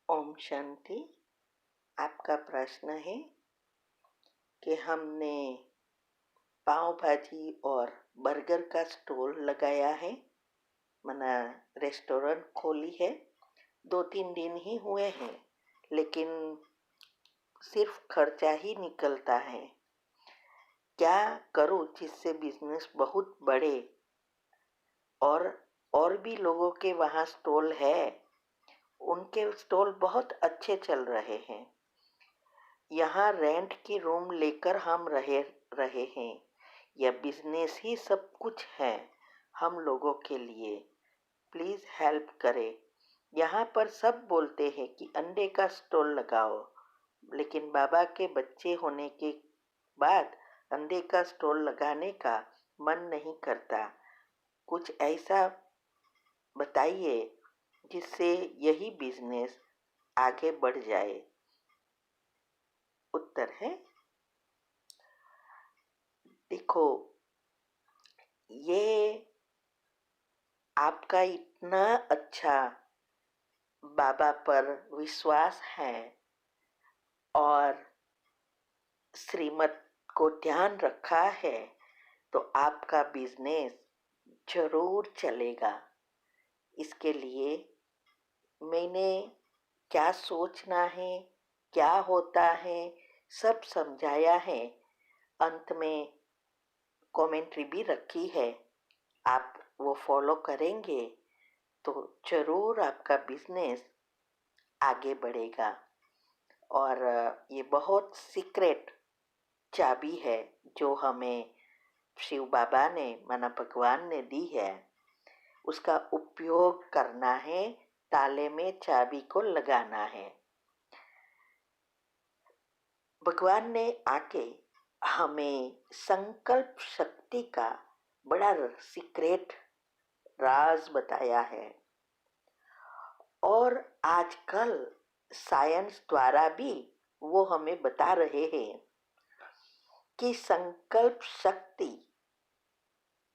ओम शांति। आपका प्रश्न है कि हमने पाव भाजी और बर्गर का स्टॉल लगाया है, मना रेस्टोरेंट खोली है। 2-3 दिन ही हुए हैं, लेकिन सिर्फ खर्चा ही निकलता है। क्या करूं जिससे बिजनेस बहुत बढ़े और भी लोगों के वहाँ स्टॉल है, उनके स्टॉल बहुत अच्छे चल रहे हैं। यहाँ रेंट की रूम लेकर हम रहे हैं। यह बिजनेस ही सब कुछ है हम लोगों के लिए। प्लीज हेल्प करें। यहाँ पर सब बोलते हैं कि अंडे का स्टॉल लगाओ, लेकिन बाबा के बच्चे होने के बाद अंडे का स्टॉल लगाने का मन नहीं करता। कुछ ऐसा बताइए जिससे यही बिजनेस आगे बढ़ जाए। उत्तर है, देखो, ये आपका इतना अच्छा बाबा पर विश्वास है और श्रीमत को ध्यान रखा है, तो आपका बिजनेस जरूर चलेगा। इसके लिए मैंने क्या सोचना है, क्या होता है, सब समझाया है। अंत में कमेंट्री भी रखी है। आप वो फॉलो करेंगे तो जरूर आपका बिजनेस आगे बढ़ेगा। और ये बहुत सीक्रेट चाबी है जो हमें शिव बाबा ने, माना भगवान ने दी है। उसका उपयोग करना है, ताले में चाबी को लगाना है। भगवान ने आके हमें संकल्प शक्ति का बड़ा सीक्रेट राज बताया है। और आजकल साइंस द्वारा भी वो हमें बता रहे हैं कि संकल्प शक्ति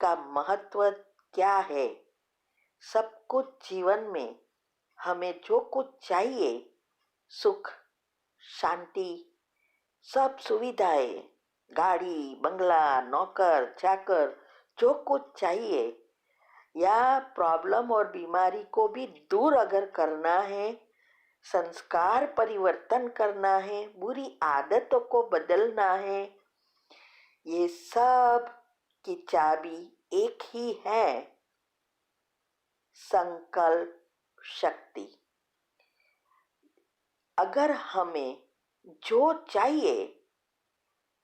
का महत्व क्या है। सब कुछ जीवन में हमें जो कुछ चाहिए, सुख, शांति, सब सुविधाएं, गाड़ी, बंगला, नौकर, चाकर, जो कुछ चाहिए, या प्रॉब्लम और बीमारी को भी दूर अगर करना है, संस्कार परिवर्तन करना है, बुरी आदतों को बदलना है, ये सब की चाबी एक ही है, संकल्प शक्ति। अगर हमें जो चाहिए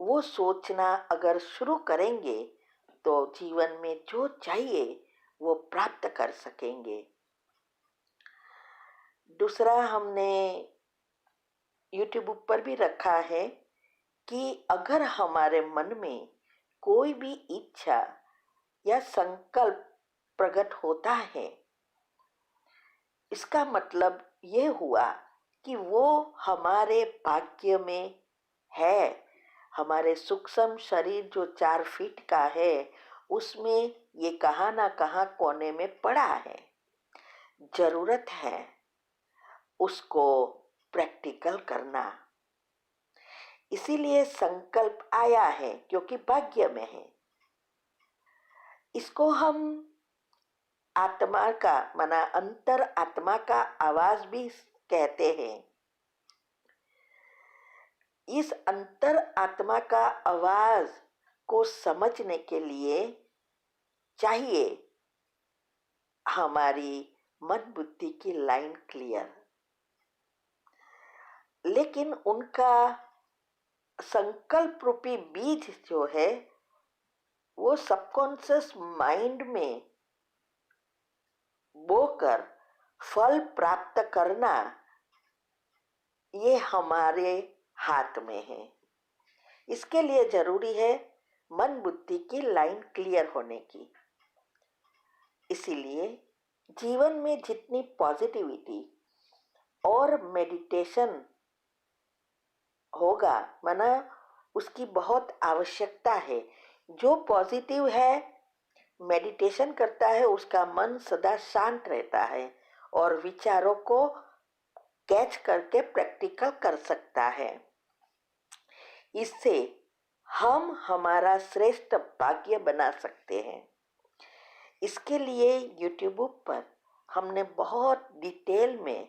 वो सोचना अगर शुरू करेंगे तो जीवन में जो चाहिए वो प्राप्त कर सकेंगे। दूसरा, हमने YouTube पर भी रखा है कि अगर हमारे मन में कोई भी इच्छा या संकल्प प्रकट होता है, इसका मतलब ये हुआ कि वो हमारे भाग्य में है। हमारे सूक्ष्म शरीर जो 4 फीट का है, उसमें ये कहाँ ना कहाँ कोने में पड़ा है। जरूरत है उसको प्रैक्टिकल करना। इसीलिए संकल्प आया है, क्योंकि भाग्य में है। इसको हम आत्मा का, माना अंतर आत्मा का आवाज भी कहते हैं। इस अंतर आत्मा का आवाज को समझने के लिए चाहिए हमारी मन बुद्धि की लाइन क्लियर। लेकिन उनका संकल्प रूपी बीज जो है वो सबकॉन्शियस माइंड में बोकर फल प्राप्त करना, ये हमारे हाथ में है। इसके लिए जरूरी है मन बुद्धि की लाइन क्लियर होने की। इसीलिए जीवन में जितनी पॉजिटिविटी और मेडिटेशन होगा, माना उसकी बहुत आवश्यकता है। जो पॉजिटिव है, मेडिटेशन करता है, उसका मन सदा शांत रहता है और विचारों को कैच करके प्रैक्टिकल कर सकता है। इससे हम हमारा श्रेष्ठ भाग्य बना सकते हैं। इसके लिए यूट्यूब पर हमने बहुत डिटेल में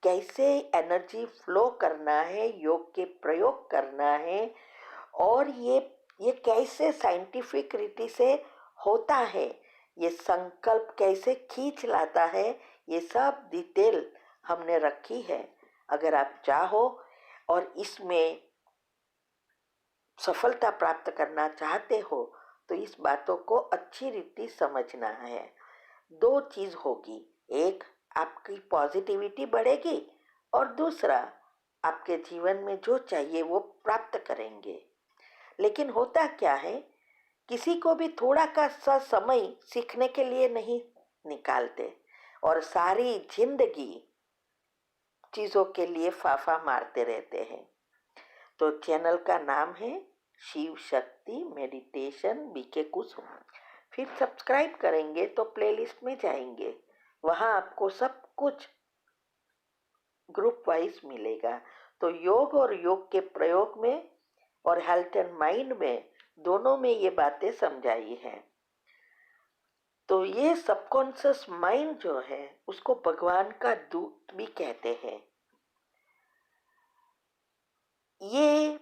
कैसे एनर्जी फ्लो करना है, योग के प्रयोग करना है, और ये कैसे साइंटिफिक रीति से होता है, ये संकल्प कैसे खींच लाता है, ये सब डिटेल हमने रखी है। अगर आप चाहो और इसमें सफलता प्राप्त करना चाहते हो तो इस बातों को अच्छी रीति समझना है। दो चीज होगी, एक आपकी पॉजिटिविटी बढ़ेगी और दूसरा आपके जीवन में जो चाहिए वो प्राप्त करेंगे। लेकिन होता क्या है, किसी को भी थोड़ा का सा समय सीखने के लिए नहीं निकालते और सारी जिंदगी चीजों के लिए फाफा मारते रहते हैं। तो चैनल का नाम है शिव शक्ति मेडिटेशन बीके कुसुम। फिर सब्सक्राइब करेंगे तो प्लेलिस्ट में जाएंगे, वहां आपको सब कुछ ग्रुप वाइज मिलेगा। तो योग और योग के प्रयोग में और हेल्थ एंड माइंड में दोनों में ये बातें समझाई हैं। तो ये सबकॉन्शियस माइंड जो है उसको भगवान का दूत भी कहते हैं। ये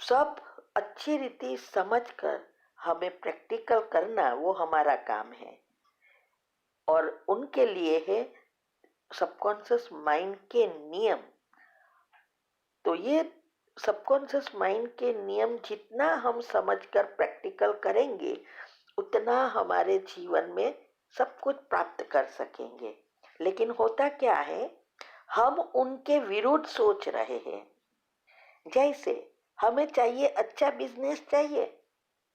सब अच्छी रीति समझकर हमें प्रैक्टिकल करना वो हमारा काम है, और उनके लिए है सबकॉन्शियस माइंड के नियम। तो ये सबकॉन्शियस माइंड के नियम जितना हम समझकर प्रैक्टिकल करेंगे उतना हमारे जीवन में सब कुछ प्राप्त कर सकेंगे। लेकिन होता क्या है, हम उनके विरुद्ध सोच रहे हैं। जैसे हमें चाहिए अच्छा बिजनेस चाहिए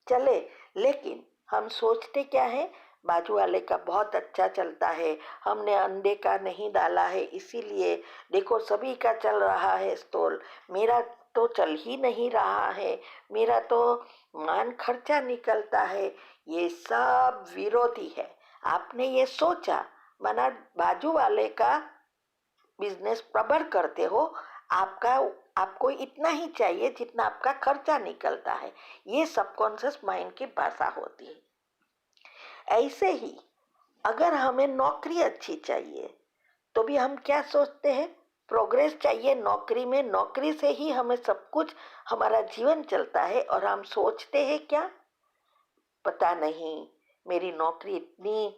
चले, लेकिन हम सोचते क्या है, बाजू वाले का बहुत अच्छा चलता है, हमने अंडे का नहीं डाला है, इसीलिए देखो सभी का चल रहा है स्टॉल, मेरा तो चल ही नहीं रहा है, मेरा तो मान खर्चा निकलता है। ये सब विरोधी है। आपने ये सोचा, माना बाजू वाले का बिजनेस प्रबल करते हो, आपका आपको इतना ही चाहिए जितना आपका खर्चा निकलता है। ये सबकॉन्शियस माइंड की भाषा होती है। ऐसे ही अगर हमें नौकरी अच्छी चाहिए तो भी हम क्या सोचते हैं, प्रोग्रेस चाहिए नौकरी में, नौकरी से ही हमें सब कुछ हमारा जीवन चलता है। और हम सोचते हैं क्या, पता नहीं मेरी नौकरी इतनी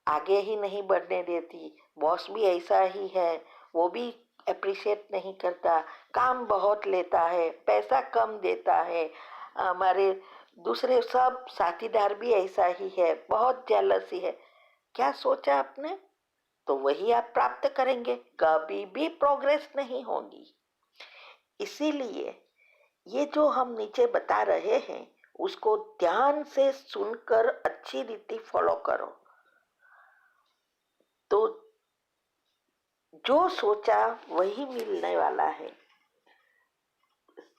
आगे ही नहीं बढ़ने देती, बॉस भी ऐसा ही है, वो भी अप्रिशिएट नहीं करता, काम बहुत लेता है, पैसा कम देता है, हमारे दूसरे सब साथीदार भी ऐसा ही है, बहुत जेलसी है। क्या सोचा आपने, तो वही आप प्राप्त करेंगे, कभी भी प्रोग्रेस नहीं होगी। इसीलिए ये जो हम नीचे बता रहे हैं उसको ध्यान से सुनकर अच्छी रीति फॉलो करो। तो जो सोचा वही मिलने वाला है।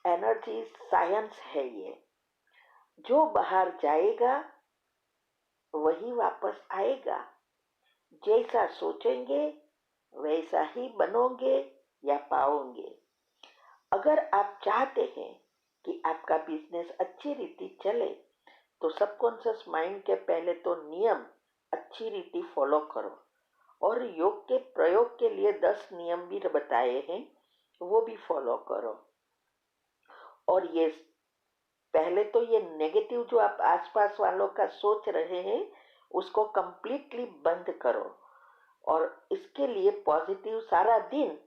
एनर्जी साइंस है ये। जो बाहर जाएगा वही वापस आएगा। जैसा सोचेंगे वैसा ही बनोगे या पाओगे। अगर आप चाहते हैं कि आपका बिजनेस अच्छी रीति चले तो सबकॉन्शियस माइंड के पहले तो नियम अच्छी रीति फॉलो करो, और योग के प्रयोग के लिए 10 नियम भी बताए हैं, वो भी फॉलो करो। और ये पहले तो ये नेगेटिव जो आप आसपास वालों का सोच रहे हैं उसको कंप्लीटली बंद करो, और इसके लिए पॉजिटिव सारा दिन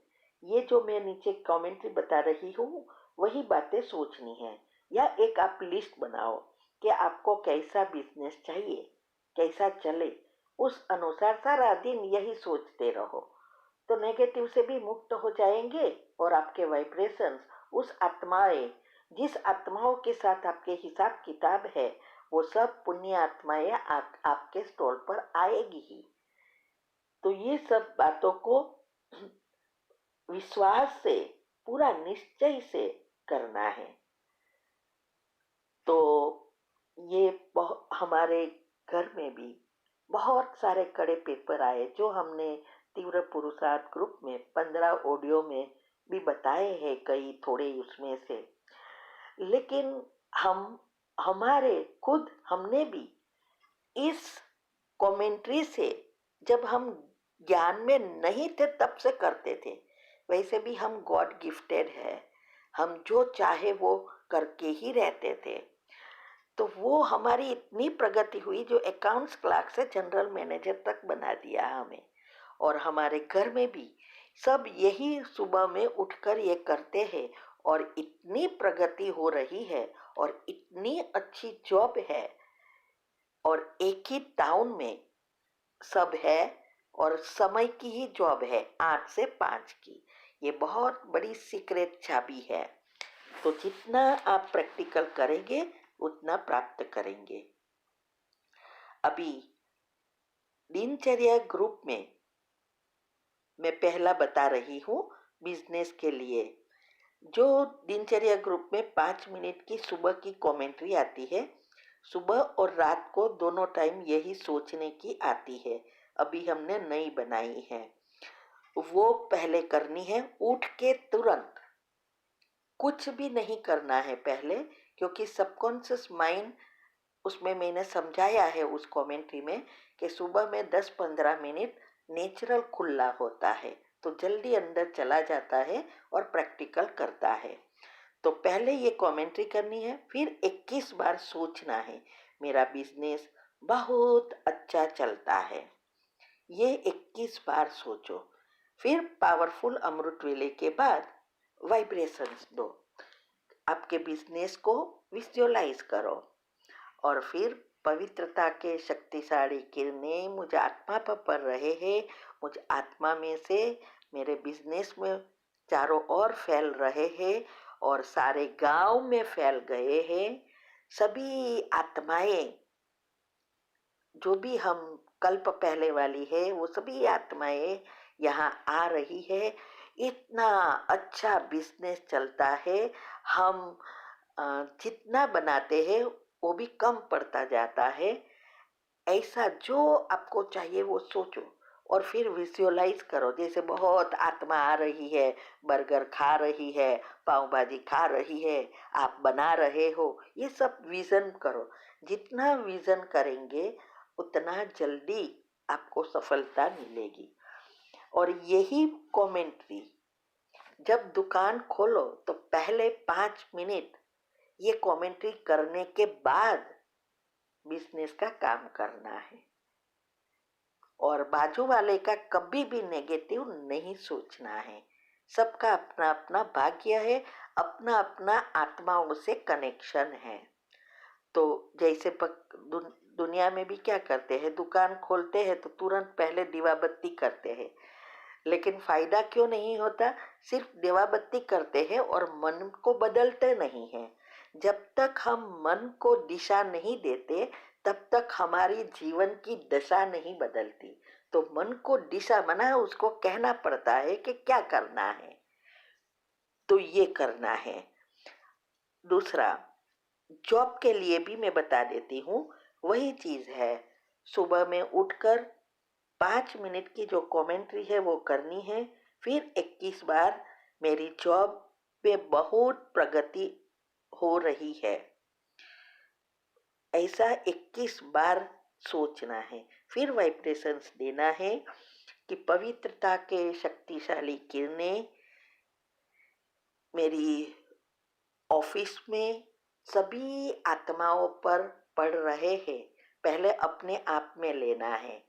ये जो मैं नीचे कमेंट्री बता रही हूँ वही बातें सोचनी है। या एक आप लिस्ट बनाओ कि आपको कैसा बिजनेस चाहिए, कैसा चले, उस अनुसार सारा दिन यही सोचते रहो। तो नेगेटिव से भी मुक्त हो जाएंगे और आपके वाइब्रेशंस, उस आत्माएं, जिस आत्माओं के साथ आपके हिसाब किताब है, वो सब पुण्य आत्माएं आपके स्टॉल पर आएगी ही। तो ये सब बातों को विश्वास से, पूरा निश्चय से करना है। तो ये हमारे घर में भी बहुत सारे कड़े पेपर आए जो हमने तीव्र पुरुषार्थ ग्रुप में 15 ऑडियो में भी बताए हैं कई थोड़े उसमें से। लेकिन हमारे खुद हमने भी इस कमेंट्री से, जब हम ज्ञान में नहीं थे तब से करते थे। वैसे भी हम गॉड गिफ्टेड है, हम जो चाहे वो करके ही रहते थे। तो वो हमारी इतनी प्रगति हुई जो अकाउंट्स क्लर्क से जनरल मैनेजर तक बना दिया हमें। और हमारे घर में भी सब यही सुबह में उठकर ये करते हैं और इतनी प्रगति हो रही है और इतनी अच्छी जॉब है और एक ही टाउन में सब है और समय की ही जॉब है, 8 से 5 की। ये बहुत बड़ी सीक्रेट चाबी है। तो जितना आप प्रैक्टिकल करेंगे उतना प्राप्त करेंगे। अभी दिनचर्या ग्रुप में मैं पहला बता रही हूँ बिजनेस के लिए। जो दिनचर्या ग्रुप में 5 मिनट की सुबह की कमेंट्री आती है, सुबह और रात को दोनों टाइम यही सोचने की आती है, अभी हमने नई बनाई है। वो पहले करनी है उठ के तुरंत, कुछ भी नहीं करना है पहले, क्योंकि सबकॉन्शियस माइंड, उसमें मैंने समझाया है उस कमेंट्री में कि सुबह में 10-15 मिनट नेचुरल खुला होता है तो जल्दी अंदर चला जाता है और प्रैक्टिकल करता है। तो पहले ये कमेंट्री करनी है, फिर 21 बार सोचना है मेरा बिजनेस बहुत अच्छा चलता है। ये 21 बार सोचो। फिर पावरफुल अमृत वेले के बाद वाइब्रेशंस दो, आपके बिजनेस को विजुअलाइज करो। और फिर पवित्रता के शक्तिशाली किरणें मुझ आत्मा पर पड़ रहे हैं, मुझ आत्मा में से मेरे बिजनेस में चारों ओर फैल रहे हैं और सारे गांव में फैल गए हैं। सभी आत्माएं जो भी हम कल्प पहले वाली है वो सभी आत्माएं यहाँ आ रही है। इतना अच्छा बिजनेस चलता है, हम जितना बनाते हैं वो भी कम पड़ता जाता है। ऐसा जो आपको चाहिए वो सोचो और फिर विजुअलाइज करो, जैसे बहुत आत्मा आ रही है, बर्गर खा रही है, पाव भाजी खा रही है, आप बना रहे हो, ये सब विजन करो। जितना विजन करेंगे उतना जल्दी आपको सफलता मिलेगी। और यही कमेंट्री जब दुकान खोलो तो पहले 5 मिनट ये कमेंट्री करने के बाद बिजनेस का काम करना है। और बाजू वाले का कभी भी नेगेटिव नहीं सोचना है। सबका अपना अपना भाग्य है, अपना अपना आत्माओं से कनेक्शन है। तो जैसे दुनिया में भी क्या करते हैं, दुकान खोलते हैं तो तुरंत पहले दीवा बत्ती करते हैं, लेकिन फायदा क्यों नहीं होता? सिर्फ दीवा बत्ती करते हैं और मन को बदलते नहीं हैं। जब तक हम मन को दिशा नहीं देते तब तक हमारी जीवन की दशा नहीं बदलती। तो मन को दिशा बना, उसको कहना पड़ता है कि क्या करना है, तो ये करना है। दूसरा, जॉब के लिए भी मैं बता देती हूँ, वही चीज है। सुबह में उठकर 5 मिनट की जो कमेंट्री है वो करनी है, फिर 21 बार मेरी जॉब पे बहुत प्रगति हो रही है, ऐसा 21 बार सोचना है। फिर वाइब्रेशंस देना है कि पवित्रता के शक्तिशाली किरणें मेरी ऑफिस में सभी आत्माओं पर पड़ रहे हैं। पहले अपने आप में लेना है।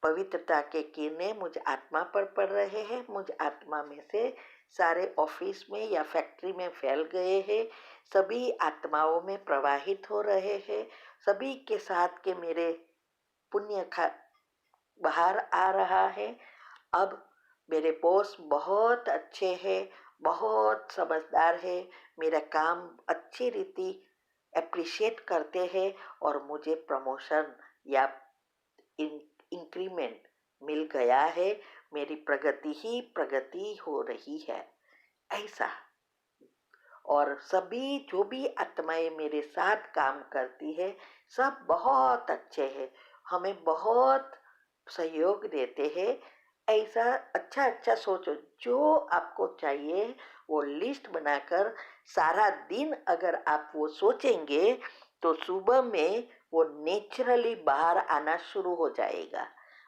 पवित्रता के किरणें मुझ आत्मा पर पड़ रहे हैं, मुझ आत्मा में से सारे ऑफिस में या फैक्ट्री में फैल गए हैं, सभी आत्माओं में प्रवाहित हो रहे हैं। सभी के साथ के मेरे पुण्य खा बाहर आ रहा है। अब मेरे बॉस बहुत अच्छे हैं, बहुत समझदार है, मेरा काम अच्छी रीति अप्रिशिएट करते हैं और मुझे प्रमोशन या इंक्रीमेंट मिल गया है। मेरी प्रगति ही प्रगति हो रही है, ऐसा। और सभी जो भी आत्माएं मेरे साथ काम करती है सब बहुत अच्छे हैं, हमें बहुत सहयोग देते हैं। ऐसा अच्छा अच्छा सोचो, जो आपको चाहिए वो लिस्ट बनाकर सारा दिन अगर आप वो सोचेंगे तो सुबह में वो नेचुरली बाहर आना शुरू हो जाएगा,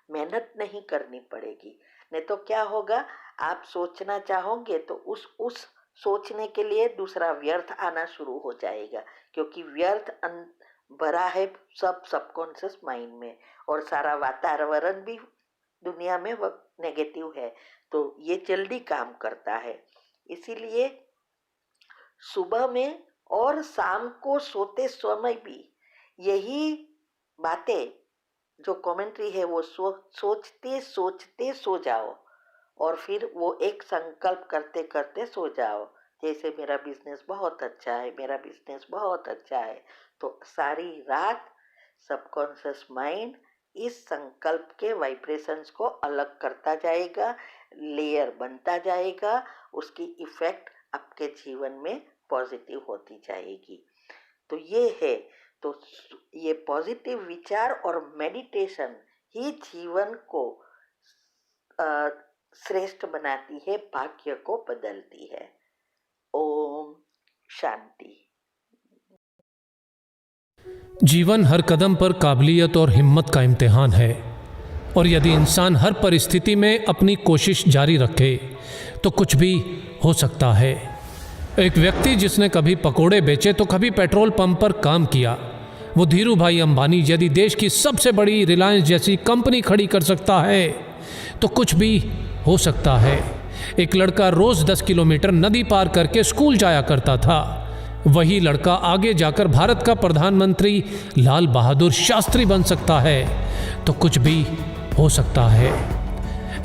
मेहनत नहीं करनी पड़ेगी। नहीं तो क्या होगा, आप सोचना चाहोगे तो उस सोचने के लिए दूसरा व्यर्थ आना शुरू हो जाएगा, क्योंकि व्यर्थ भरा है सब सबकॉन्शियस माइंड में, और सारा वातावरण भी दुनिया में वो नेगेटिव है, तो ये जल्दी काम करता है। इसीलिए सुबह में और शाम को सोते समय भी यही बातें जो कमेंट्री है वो सोचते सोचते सो जाओ, और फिर वो एक संकल्प करते करते सो जाओ, जैसे मेरा बिजनेस बहुत अच्छा है, मेरा बिजनेस बहुत अच्छा है। तो सारी रात सबकॉन्शियस माइंड इस संकल्प के वाइब्रेशंस को अलग करता जाएगा, लेयर बनता जाएगा, उसकी इफेक्ट आपके जीवन में पॉजिटिव होती जाएगी। तो ये है, तो ये पॉजिटिव विचार और मेडिटेशन ही जीवन को श्रेष्ठ बनाती है, भाग्य को बदलती है। ओम शांति। जीवन हर कदम पर काबिलियत और हिम्मत का इम्तिहान है, और यदि इंसान हर परिस्थिति में अपनी कोशिश जारी रखे तो कुछ भी हो सकता है। एक व्यक्ति जिसने कभी पकोड़े बेचे तो कभी पेट्रोल पंप पर काम किया, वो धीरू भाई अंबानी यदि देश की सबसे बड़ी रिलायंस जैसी कंपनी खड़ी कर सकता है तो कुछ भी हो सकता है। एक लड़का रोज 10 किलोमीटर नदी पार करके स्कूल जाया करता था, वही लड़का आगे जाकर भारत का प्रधानमंत्री लाल बहादुर शास्त्री बन सकता है, तो कुछ भी हो सकता है।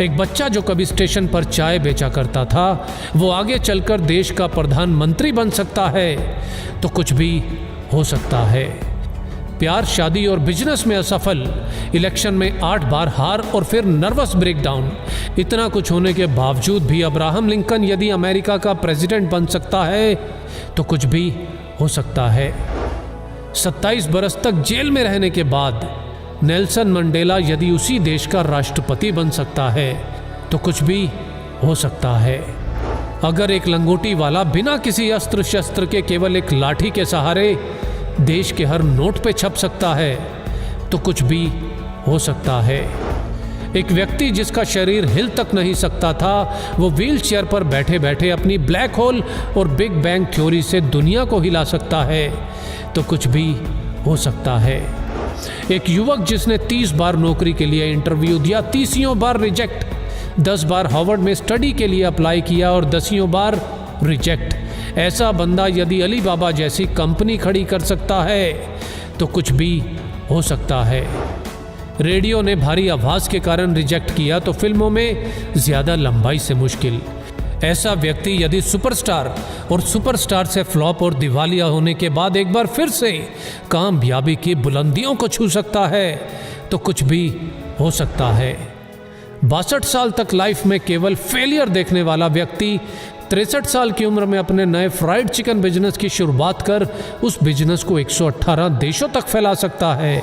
एक बच्चा जो कभी स्टेशन पर चाय बेचा करता था, वो आगे चलकर देश का प्रधानमंत्री बन सकता है, तो कुछ भी हो सकता है। प्यार, शादी और बिजनेस में असफल, इलेक्शन में 8 बार हार और फिर नर्वस ब्रेकडाउन, इतना कुछ होने के बावजूद भी अब्राहम लिंकन यदि अमेरिका का प्रेसिडेंट बन सकता है तो कुछ भी हो सकता है। 27 बरस तक जेल में रहने के बाद नेल्सन मंडेला यदि उसी देश का राष्ट्रपति बन सकता है तो कुछ भी हो सकता है। अगर एक लंगोटी वाला बिना किसी अस्त्र शस्त्र के केवल एक लाठी के सहारे देश के हर नोट पे छप सकता है तो कुछ भी हो सकता है। एक व्यक्ति जिसका शरीर हिल तक नहीं सकता था, वो व्हील चेयर पर बैठे बैठे अपनी ब्लैक होल और बिग बैंग थ्योरी से दुनिया को हिला सकता है, तो कुछ भी हो सकता है। एक युवक जिसने 30 बार नौकरी के लिए इंटरव्यू दिया, 30 बार रिजेक्ट, 10 बार हार्वर्ड में स्टडी के लिए अप्लाई किया और 10 बार रिजेक्ट, ऐसा बंदा यदि अली बाबा जैसी कंपनी खड़ी कर सकता है तो कुछ भी हो सकता है। रेडियो ने भारी आवाज के कारण रिजेक्ट किया तो फिल्मों में ज्यादा लंबाई से मुश्किल। ऐसा व्यक्ति यदि सुपरस्टार और सुपरस्टार से फ्लॉप और दिवालिया होने के बाद एक बार फिर से कामयाबी की बुलंदियों को छू सकता है तो कुछ भी हो सकता है। 62 साल तक लाइफ में केवल फेलियर देखने वाला व्यक्ति 63 साल की उम्र में अपने नए फ्राइड चिकन बिजनेस की शुरुआत कर उस बिजनेस को 118 देशों तक फैला सकता है,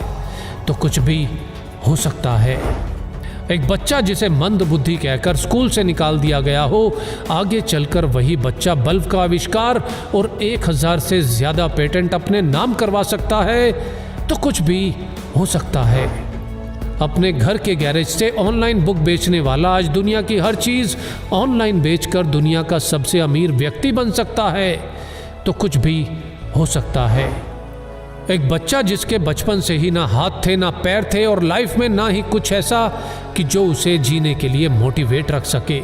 तो कुछ भी हो सकता है। एक बच्चा जिसे मंद बुद्धि कहकर स्कूल से निकाल दिया गया हो, आगे चलकर वही बच्चा बल्ब का आविष्कार और 1000 से ज्यादा पेटेंट अपने नाम करवा सकता है, तो कुछ भी हो सकता है। अपने घर के गैरेज से ऑनलाइन बुक बेचने वाला आज दुनिया की हर चीज ऑनलाइन बेचकर दुनिया का सबसे अमीर व्यक्ति बन सकता है, तो कुछ भी हो सकता है। एक बच्चा जिसके बचपन से ही ना हाथ थे ना पैर थे और लाइफ में ना ही कुछ ऐसा कि जो उसे जीने के लिए मोटिवेट रख सके,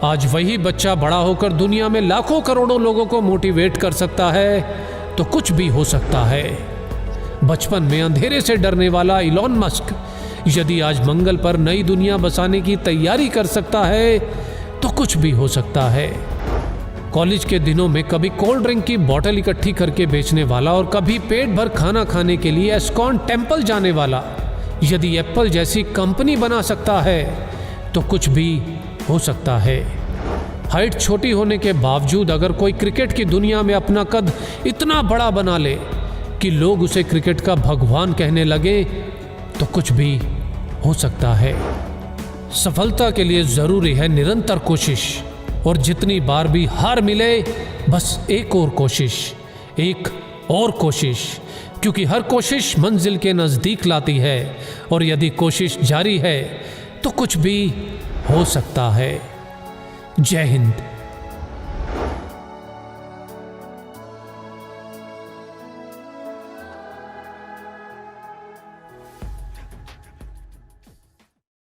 आज वही बच्चा बड़ा होकर दुनिया में लाखों करोड़ों लोगों को मोटिवेट कर सकता है, तो कुछ भी हो सकता है। बचपन में अंधेरे से डरने वाला इलॉन मस्क यदि आज मंगल पर नई दुनिया बसाने की तैयारी कर सकता है, तो कुछ भी हो सकता है। कॉलेज के दिनों में कभी कोल्ड ड्रिंक की बोतल इकट्ठी करके बेचने वाला और कभी पेट भर खाना खाने के लिए एस्कॉन टेम्पल जाने वाला यदि एप्पल जैसी कंपनी बना सकता है, तो कुछ भी हो सकता है। हाइट छोटी होने के बावजूद अगर कोई क्रिकेट की दुनिया में अपना कद इतना बड़ा बना ले कि लोग उसे क्रिकेट का भगवान कहने लगे, तो कुछ भी हो सकता है। सफलता के लिए जरूरी है निरंतर कोशिश, और जितनी बार भी हार मिले बस एक और कोशिश, एक और कोशिश, क्योंकि हर कोशिश मंजिल के नज़दीक लाती है, और यदि कोशिश जारी है तो कुछ भी हो सकता है। जय हिंद।